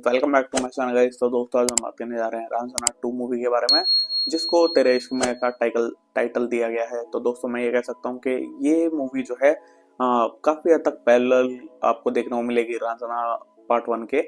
Welcome back to my channel guys. तो दोस्तों आज हम बात करने जा रहे हैं रांझना 2 मूवी के बारे में, जिसको तेरे इश्क में का टाइटल दिया गया है। तो दोस्तों मैं ये कह सकता हूँ कि ये मूवी जो है काफी हद तक पैरेलल आपको देखने को मिलेगी रांझना पार्ट 1 के।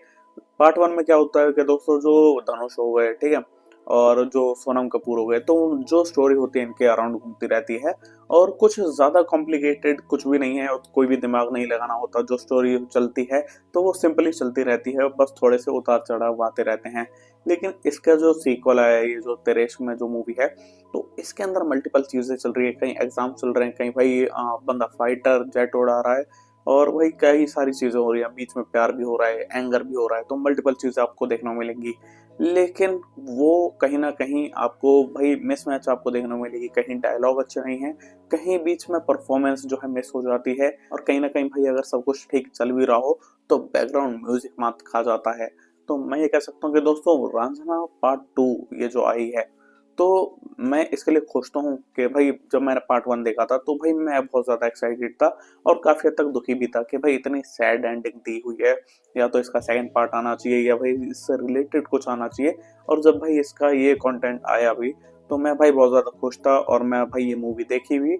पार्ट 1 में क्या होता है कि दोस्तों जो धनुष हो गए, ठीक है, और जो सोनम कपूर हो गए, तो जो स्टोरी होती है इनके अराउंड घूमती रहती है और कुछ ज्यादा कॉम्प्लिकेटेड कुछ भी नहीं है और कोई भी दिमाग नहीं लगाना होता। जो स्टोरी चलती है तो वो सिंपली चलती रहती है, बस थोड़े से उतार चढ़ाव आते रहते हैं। लेकिन इसका जो सीक्वल है, ये जो तेरे इश्क में जो मूवी है, तो इसके अंदर मल्टीपल चीजें चल रही है। कहीं एग्जाम चल रहे हैं, कहीं भाई बंदा फाइटर जेट उड़ा रहा है, और वही कई सारी चीजें हो रही है, बीच में प्यार भी हो रहा है, एंगर भी हो रहा है, तो मल्टीपल चीजें आपको देखने को मिलेंगी। लेकिन वो कहीं ना कहीं आपको भाई मिसमैच आपको देखने को मिलेगी। कहीं डायलॉग अच्छे नहीं है, कहीं बीच में परफॉर्मेंस जो है मिस हो जाती है, और कहीं ना कहीं भाई अगर सब कुछ ठीक चल भी रहा हो तो बैकग्राउंड म्यूजिक मात खा जाता है। तो मैं ये कह सकता हूँ कि दोस्तों रांझना पार्ट 2 ये जो आई है, तो मैं इसके लिए खुश तो हूँ कि भाई जब मैंने पार्ट 1 देखा था तो भाई मैं बहुत ज्यादा एक्साइटेड था और काफी हद तक दुखी भी था कि भाई इतनी सैड एंडिंग दी हुई है, या तो इसका सेकंड पार्ट आना चाहिए या भाई इससे रिलेटेड कुछ आना चाहिए। और जब भाई इसका ये कंटेंट आया भी तो मैं भाई बहुत ज्यादा खुश था और मैं भाई ये मूवी देखी भी।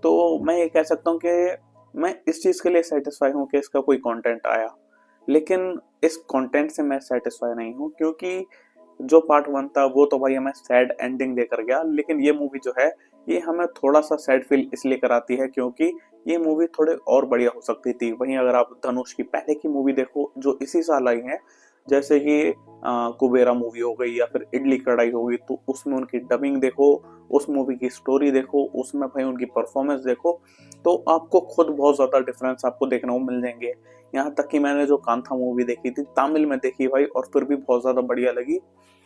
तो मैं ये कह सकता हूँ कि मैं इस चीज के लिए सेटिस्फाई हूँ कि इसका कोई कंटेंट आया। लेकिन इस कंटेंट से मैं सेटिस्फाई नहीं हूँ, क्योंकि जो पार्ट 1 था वो तो भाई हमें सैड एंडिंग देकर गया, लेकिन ये मूवी जो है ये हमें थोड़ा सा सैड फील इसलिए कराती है क्योंकि ये मूवी थोड़े और बढ़िया हो सकती थी। वहीं अगर आप धनुष की पहले की मूवी देखो जो इसी साल आई है, जैसे कि कुबेरा मूवी हो गई या फिर इडली कढ़ाई हो गई, तो उसमें उनकी डबिंग देखो, उस मूवी की स्टोरी देखो, उसमें भाई उनकी परफॉर्मेंस देखो, तो आपको खुद बहुत ज्यादा डिफरेंस आपको देखने को मिल जाएंगे। यहाँ तक कि मैंने जो कांथा मूवी देखी थी तमिल में देखी भाई, और फिर भी बहुत ज्यादा बढ़िया लगी,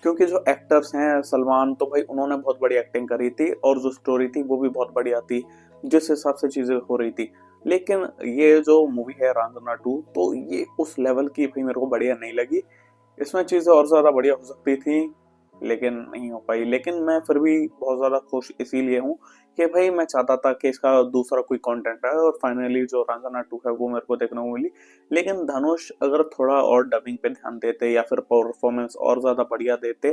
क्योंकि जो एक्टर्स हैं सलमान, तो भाई उन्होंने बहुत बढ़िया एक्टिंग करी थी और जो स्टोरी थी वो भी बहुत बढ़िया थी जिस हिसाब से चीजें हो रही थी। लेकिन ये जो मूवी है रांझना 2, तो ये उस लेवल की भाई मेरे को बढ़िया नहीं लगी। इसमें चीजें और ज्यादा बढ़िया हो सकती थी लेकिन नहीं हो पाई। लेकिन मैं फिर भी बहुत ज्यादा खुश इसीलिए हूँ कि भाई मैं चाहता था कि इसका दूसरा कोई कंटेंट आए, और फाइनली जो रांझना 2 है वो मेरे को देखने को मिली। लेकिन धनुष अगर थोड़ा और डबिंग पे ध्यान देते या फिर परफॉर्मेंस और ज्यादा बढ़िया देते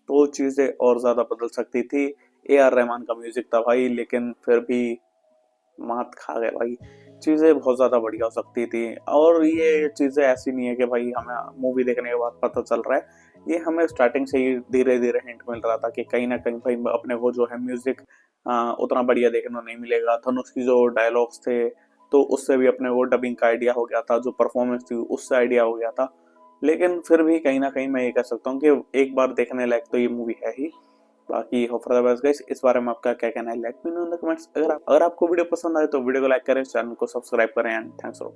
तो चीजें और ज्यादा बदल सकती थी। A R रहमान का म्यूजिक था भाई, लेकिन फिर भी मात खा गए भाई। चीजें बहुत ज्यादा बढ़िया हो सकती थी, और ये चीजें ऐसी नहीं है कि भाई हमें मूवी देखने के बाद पता चल रहा है। ये हमें स्टार्टिंग से ही धीरे धीरे हिंट मिल रहा था कि कहीं ना कहीं भाई अपने को जो है म्यूजिक उतना बढ़िया देखने को नहीं मिलेगा। धनुष की जो डायलॉग्स थे तो उससे भी अपने को डबिंग का आइडिया हो गया था, जो परफॉर्मेंस थी उससे आइडिया हो गया था। लेकिन फिर भी कहीं ना कहीं मैं ये कह सकता हूँ कि एक बार देखने लायक तो ये मूवी है ही। बाकी hope for the best guys. इस बारे में आपका क्या कहना है, let me know in the comments. अगर आपको वीडियो पसंद आए तो वीडियो को लाइक करें, चैनल को सब्सक्राइब करें, एंड थैंक्स फॉर